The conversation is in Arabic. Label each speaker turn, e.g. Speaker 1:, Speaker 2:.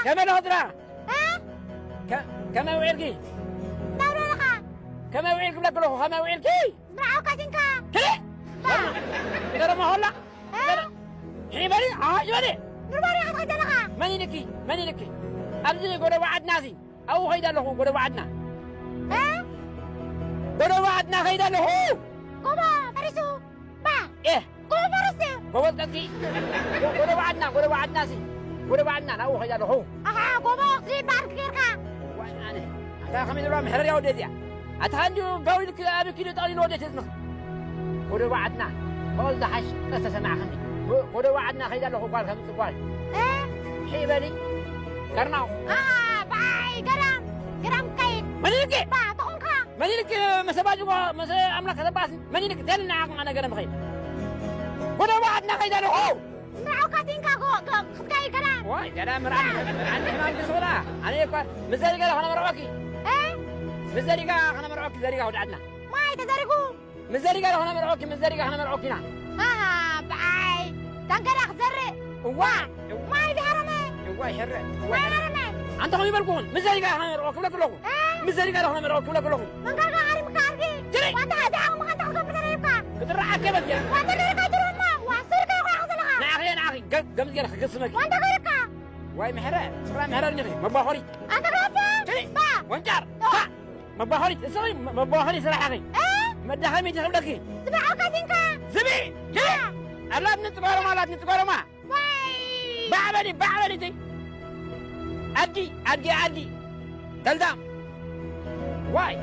Speaker 1: كمان هدرا
Speaker 2: ها
Speaker 1: كما وعيركي
Speaker 2: دورة لك
Speaker 1: كما وعيرك بلا كله كما وعيركي
Speaker 2: برعو كاسينكا
Speaker 1: كلي إذا ما هلا
Speaker 2: ها
Speaker 1: حين بري جبري
Speaker 2: نرباري حد لك
Speaker 1: ماني لكي أبدي قولوا وعدنا زي أو خيدا له قولوا وعدنا
Speaker 2: ها
Speaker 1: قولوا وعدنا خيدا له
Speaker 2: كوبا فرسو با
Speaker 1: إيه
Speaker 2: كوبا فرسو
Speaker 1: قولوا تكي قولوا وعدنا زي قولوا وعدنا أو خيدا له
Speaker 2: أها كوبا أكسي بارك كيركا
Speaker 1: وأنا أتا خمين الله محرر يا وديتيا أتهندو باوي لك أبي كيلو تقولي نودي تسمع قولوا وعدنا قول ده حش قصة سمع خمين قولوا وعدنا خيدا له قال خمين قال
Speaker 2: ها
Speaker 1: حين بري كرناو
Speaker 2: باي جرام كاين
Speaker 1: ماني لكي
Speaker 2: با تونكا
Speaker 1: ماني لك مسباجو مس أملاك هذا باس ماني لك تلنا عقم أنا قرن خير قولوا وعدنا خيدا له
Speaker 2: برعو كاسينكا خدكاي جرام
Speaker 1: واي جرام مراني كمان بسورة أنا يقول مزاري قال أنا مروكي
Speaker 2: ها
Speaker 1: مزاري قال أنا مروكي مزاري قال ودعنا
Speaker 2: ما يتزرقوا
Speaker 1: مزاري قال أنا مروكي مزاري قال أنا مروكي نا
Speaker 2: باي تنقل أخزر
Speaker 1: واي
Speaker 2: ما يبي هرمي
Speaker 1: واي حرة
Speaker 2: ما هرمي
Speaker 1: أنت هم يبلغون مزاري قال أنا مروكي ولا كلهم مزاري قال أنا مروكي ولا كلهم
Speaker 2: من قال هرم كارجي
Speaker 1: جري
Speaker 2: وانت هذا عم كنت أخذ بدريبك
Speaker 1: كتر عكبت يا
Speaker 2: وانت غيرك تروح ما واسيرك يا أخذ لها
Speaker 1: أنا أخي قمت جالك قسمك
Speaker 2: وانت غيرك
Speaker 1: واي محرة سلام محرة نخي مباهري
Speaker 2: أنت غيرك
Speaker 1: جري
Speaker 2: با
Speaker 1: وانجر مباهري اسمعي مباهري سلاح أخي ما دخلني تهرب لك
Speaker 2: سبعة كاسينكا
Speaker 1: زبي جري ألا بنتقارو ما لا بنتقارو ما
Speaker 2: باي
Speaker 1: بعبني تي أدي دلدام واي